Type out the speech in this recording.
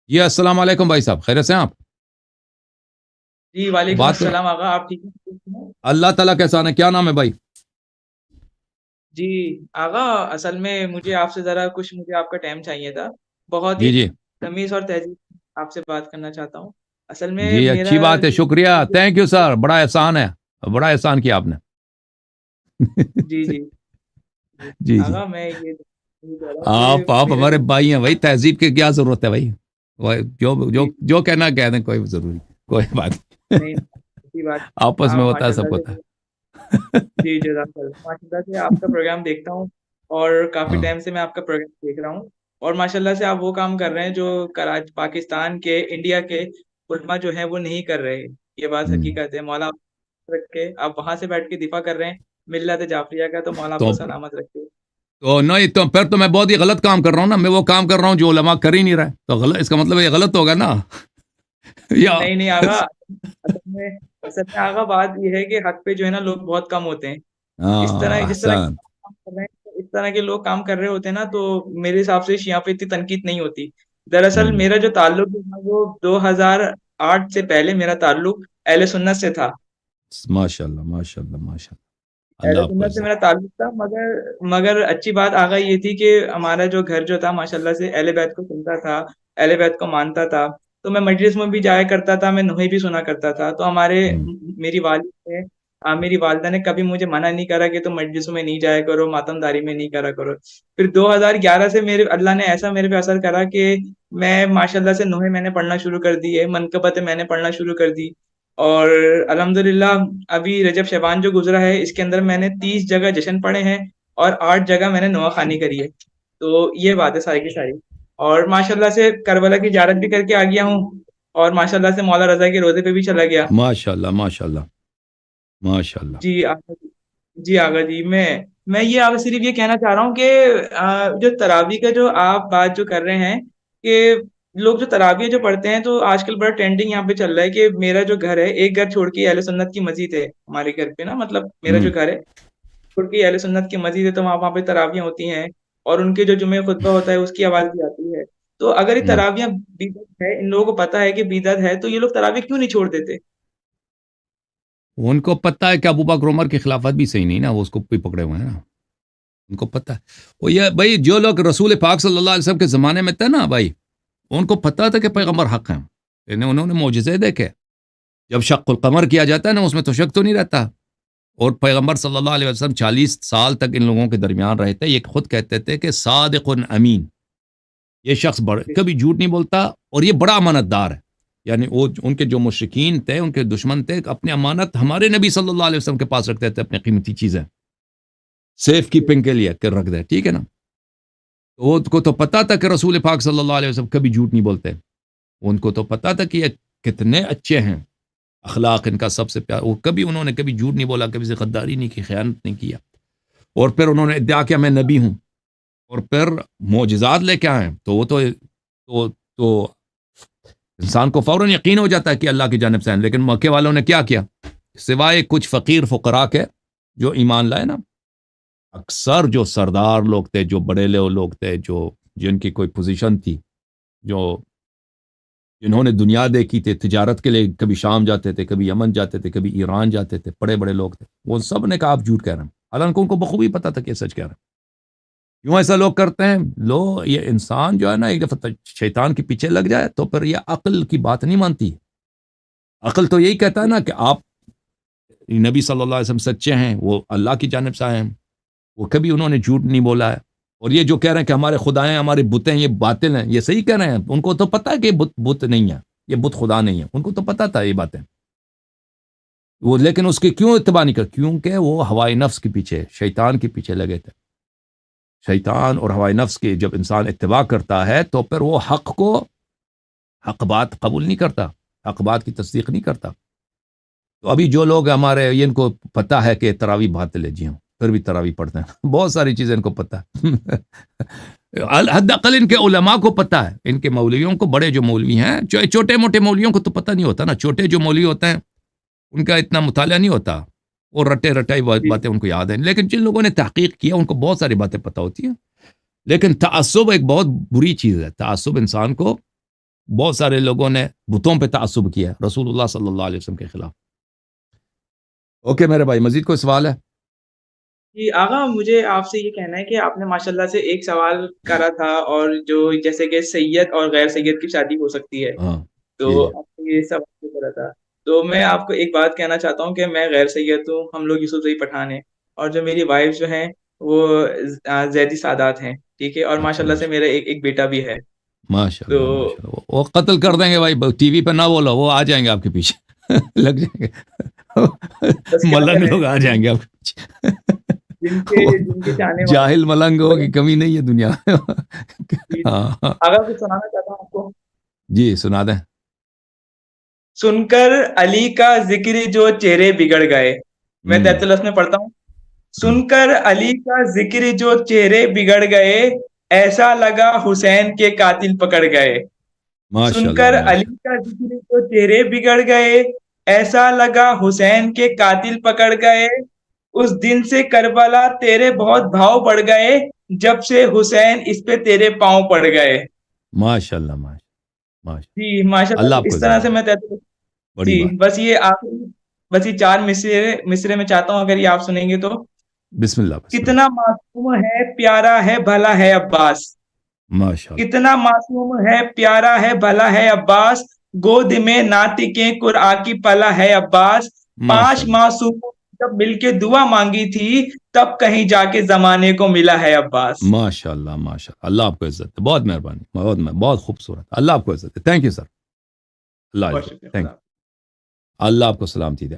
جی السلام علیکم بھائی صاحب، خیریت سے ہیں آپ؟ جی وعلیکم بات السلام آغا، آپ ٹھیک ہیں؟ اللہ تعالیٰ کا احسان ہے، کیا نام ہے بھائی؟ جی آغا، اصل میں مجھے آپ کا ٹائم چاہیے تھا، بہت ہی جی جی تمیز اور تہذیب آپ سے بات کرنا چاہتا ہوں۔ اصل میں جی، میرا اچھی بات ہے، شکریہ، تھینک یو سر، بڑا احسان ہے، بڑا احسان کیا آپ نے۔ جی جی جی جی جی، آغا، میں یہ کہہ رہا ہوں کہ آپ میرا ہمارے جو بھائی ہیں بھائی، تہذیب کی کیا ضرورت ہے بھائی؟ جو جو جی جو کہنا کہہ دیں، کوئی ضروری نہیں، کوئی بات نہیں۔ نہیں اچھی بات، آپس میں آپ ہوتا ہے، ماشاء سب اللہ کو سے ہوتا ہے۔ جی جزاک اللہ، ماشاء اللہ سے آپ کا پروگرام دیکھتا ہوں اور کافی ہاں ٹائم سے میں آپ کا پروگرام دیکھ رہا ہوں، اور ماشاء اللہ سے آپ وہ کام کر رہے ہیں جو پاکستان کے، انڈیا کے علماء جو ہیں وہ نہیں کر رہے، یہ بات ہم، حقیقت ہے۔ مولا رکھ کے آپ وہاں سے بیٹھ کے دفاع کر رہے ہیں ملت جعفریہ کا، تو مولا آپ تو کو سلامت رکھے۔ تو نہیں تو پھر تو میں بہت ہی غلط کام کر رہا ہوں نا، میں وہ کام کر رہا ہوں جو علماء کر ہی نہیں رہے، تو غلط، اس کا مطلب یہ غلط ہوگا نا؟ یا نہیں نہیں آغا، اصل میں آغا بات یہ ہے کہ حق پہ جو ہے نا لوگ بہت کم ہوتے ہیں، ہاں جس طرح احسان، کام کر رہے ہیں، اس طرح کے لوگ کام کر رہے ہوتے ہیں نا، تو میرے حساب سے شیعہ پہ اتنی تنقید نہیں ہوتی۔ دراصل ہم، میرا جو تعلق تھا وہ 2008 سے پہلے میرا تعلق اہل سنت سے تھا، ماشاء اللہ ماشاء اللہ ماشاء اللہ، اہل اللہ آپ کو سنت سے عزت۔ میرا تعلق تھا، مگر اچھی بات آگا یہ تھی کہ ہمارا جو گھر جو تھا ماشاء اللہ سے اہل بیت کو سنتا تھا، اہل بیت کو مانتا تھا، تو میں مجلس میں بھی جایا کرتا تھا، میں نوحے بھی سنا کرتا تھا، تو ہم، میری والد نے میری والدہ نے کبھی مجھے منع نہیں کرا کہ تم مجلسوں میں نہیں جایا کرو، ماتم داری میں نہیں کرا کرو۔ پھر 2011 سے اللہ نے ایسا میرے پہ اثر کرا کہ میں ماشاء اللہ سے نوحے میں نے پڑھنا شروع کر دی ہے، منقبتیں میں نے پڑھنا شروع کر دی، اور الحمدللہ ابھی رجب شعبان جو گزرا ہے اس کے اندر میں نے 30 جگہ جشن پڑھے ہیں اور 8 جگہ میں نے نواں خوانی کری ہے، تو یہ بات ہے ساری کی ساری۔ اور ماشاء اللہ سے کربلا کی زیارت بھی کر کے آ گیا ہوں، اور ماشاء اللہ سے مولا رضا کے روزے پہ بھی چلا گیا۔ ماشاء اللہ ماشاء اللہ ماشاء اللہ۔ جی آغا جی، جی آغا جی، میں یہ آپ صرف یہ کہنا چاہ رہا ہوں کہ جو تراویح کا جو آپ بات جو کر رہے ہیں کہ لوگ جو تراویح جو پڑھتے ہیں، تو آج کل بڑا ٹرینڈنگ یہاں پہ چل رہا ہے کہ میرا جو گھر ہے، ایک گھر چھوڑ کے اہل سنت کی مسجد ہے ہمارے گھر پہ نا، مطلب میرا ہم، جو گھر ہے چھوڑ کے اہل سنت کی مسجد ہے، تو وہاں پہ تراویح ہوتی ہیں، اور ان کے جو جمعہ خطبہ ہوتا ہے اس کی آواز بھی آتی ہے، تو اگر یہ ہم۔ تراویح بدعت ہے، ان لوگوں کو پتا ہے کہ بدعت ہے، تو یہ لوگ تراویح کیوں نہیں چھوڑ دیتے؟ ان کو پتہ ہے کہ ابو بکر عمر کی خلافت بھی صحیح نہیں نا، وہ اس کو بھی پکڑے ہوئے ہیں نا، ان کو پتہ ہے۔ وہ یہ بھائی، جو لوگ رسول پاک صلی اللہ علیہ وسلم کے زمانے میں تھے نا بھائی، ان کو پتہ تھا کہ پیغمبر حق ہیں، انہوں نے معجزے دیکھے، جب شق القمر کیا جاتا ہے نا، اس میں تو شک تو نہیں رہتا، اور پیغمبر صلی اللہ علیہ وسلم 40 سال تک ان لوگوں کے درمیان رہے تھے، یہ خود کہتے تھے کہ صادق امین، یہ شخص کبھی جھوٹ نہیں بولتا، اور یہ بڑا امانت دار ہے، یعنی وہ ان کے جو مشرکین تھے، ان کے دشمن تھے، اپنی امانت ہمارے نبی صلی اللہ علیہ وسلم کے پاس رکھتے تھے، اپنی قیمتی چیزیں سیف کیپنگ کے لیے کہ رکھ دے، ٹھیک ہے نا؟ تو ان کو تو پتا تھا کہ رسول پاک صلی اللہ علیہ وسلم کبھی جھوٹ نہیں بولتے، ان کو تو پتا تھا کہ یہ کتنے اچھے ہیں، اخلاق ان کا سب سے پیارا، وہ کبھی انہوں نے کبھی جھوٹ نہیں بولا، کبھی سے غداری نہیں کی، خیانت نہیں کیا، اور پھر انہوں نے ادعا کیا میں نبی ہوں، اور پھر معجزات لے کے آئے، تو وہ تو انسان کو فوراً یقین ہو جاتا ہے کہ اللہ کی جانب سے ہیں، لیکن مکے والوں نے کیا کیا؟ سوائے کچھ فقیر فقراء کے جو ایمان لائے نا، اکثر جو سردار لوگ تھے، جو بڑے لوگ تھے، جن کی کوئی پوزیشن تھی، جو جنہوں نے دنیا دیکھی تھی، تجارت کے لیے کبھی شام جاتے تھے، کبھی یمن جاتے تھے، کبھی ایران جاتے تھے، بڑے بڑے لوگ تھے، وہ سب نے کہا آپ جھوٹ کہہ رہے ہیں، حالانکہ ان کو بخوبی پتا تھا کہ یہ سچ کہہ رہے ہیں۔ کیوں ایسا لوگ کرتے ہیں؟ یہ انسان جو ہے نا، ایک دفعہ شیطان کے پیچھے لگ جائے تو پھر یہ عقل کی بات نہیں مانتی، عقل تو یہی کہتا ہے نا کہ آپ نبی صلی اللہ علیہ وسلم سچے ہیں، وہ اللہ کی جانب سے آئے ہیں، وہ کبھی انہوں نے جھوٹ نہیں بولا ہے، اور یہ جو کہہ رہے ہیں کہ ہمارے خدا ہیں، ہمارے بت ہیں، یہ باطل ہیں، یہ صحیح کہہ رہے ہیں، ان کو تو پتا ہے کہ بت نہیں ہے، یہ بت خدا نہیں ہے، ان کو تو پتا تھا یہ باتیں، وہ لیکن اس کے کیوں اتباع نہیں کر؟ کیونکہ وہ ہوائے نفس کے پیچھے، شیطان کے پیچھے لگے تھے، شیطان اور ہوائے نفس کے جب انسان اتباع کرتا ہے تو پھر وہ حق بات قبول نہیں کرتا، حق بات کی تصدیق نہیں کرتا۔ تو ابھی جو لوگ ہمارے، ان کو پتا ہے کہ تراویح باطل ہے، جی ہاں، پھر بھی تراویح پڑھتے ہیں، بہت ساری چیزیں ان کو پتا ہے، حد اقل ان کے علماء کو پتا ہے، ان کے مولویوں کو، بڑے جو مولوی ہیں، چھوٹے موٹے مولویوں کو تو پتہ نہیں ہوتا نا، چھوٹے جو مولوی ہوتے ہیں ان کا اتنا مطالعہ نہیں ہوتا، اور رٹے رٹائی جی باتیں ان کو یاد ہیں، لیکن جن لوگوں نے تحقیق کیا ان کو بہت ساری باتیں پتہ ہوتی ہیں۔ لیکن تعصب ایک بہت بری چیز ہے، تعصب انسان کو بہت سارے لوگوں نے بتوں پہ تعصب کیا ہے رسول اللہ صلی اللہ علیہ وسلم کے خلاف. اوکے میرے بھائی، مزید کوئی سوال ہے؟ جی آغا، مجھے آپ سے یہ کہنا ہے کہ آپ نے ماشاءاللہ سے ایک سوال کرا تھا، اور جو جیسے کہ سید اور غیر سید کی شادی ہو سکتی ہے، ہاں تو جی جی آپ نے یہ سوال کرا تھا. تو میں آپ کو ایک بات کہنا چاہتا ہوں کہ میں غیر سید ہوں، ہم لوگ یوسف زئی پٹھان ہیں، اور جو میری وائف جو ہیں وہ زیدی سادات ہیں، ٹھیک ہے، اور اچھا ماشاءاللہ سے میرا ایک بیٹا بھی ہے. ماشاء تو اللہ ماشاء اللہ. وہ قتل کر دیں گے بھائی، ٹی وی پہ نہ بولو، وہ آ جائیں گے آپ کے پیچھے لگ جائیں گے. بس کیا ملنگ کریں، لوگ آ جائیں گے آپ کے پیچھے. جن کے چاہنے جاہل ملنگوں کی والے. کمی نہیں ہے دنیا میں. ہاں آغا کچھ سنانا چاہتا ہوں آپ کو. جی سنا دیں. سن کر علی کا ذکر جو چہرے بگڑ گئے. میں ہوں، 43 میں پڑھتا ہوں. ہوں. سن کر علی کا ذکر جو چہرے بگڑ گئے، ایسا لگا حسین کے قاتل پکڑ گئے. ماشاء سن اللہ کر علی ماشاء کا ذکر جو چہرے بگڑ گئے، ایسا لگا حسین کے قاتل پکڑ گئے. اس دن سے کربلا تیرے بہت بھاؤ بڑھ گئے، جب سے حسین اس پہ تیرے پاؤں پڑ گئے. ماشاء اللہ ماشاء جی ماشاء اللہ اللہ، آپ کو اس طرح عزت سے دے. میں بڑی جی بات. بس یہ آخری، بس یہ 4 مصرے میں چاہتا ہوں اگر یہ آپ سنیں گے تو. بسم اللہ بسم اللہ. کتنا معصوم ہے پیارا ہے بھلا ہے عباس. ماشاء اللہ کتنا معصوم ہے پیارا ہے بھلا ہے عباس، گود میں ناطقیں قرآ کی پلا ہے عباس. ماشاء 5 اللہ معصوموں جب مل کے دعا مانگی تھی، تب کہیں جا کے زمانے کو ملا ہے عباس. ماشاء اللہ ماشاء اللہ. اللہ آپ کو عزت دے. بہت مہربانی، بہت خوبصورت. اللہ آپ کو عزت دے. Thank you sir. اللہ بہت عزت. شکریہ. Thank you. اللہ آپ کو سلامتی دے.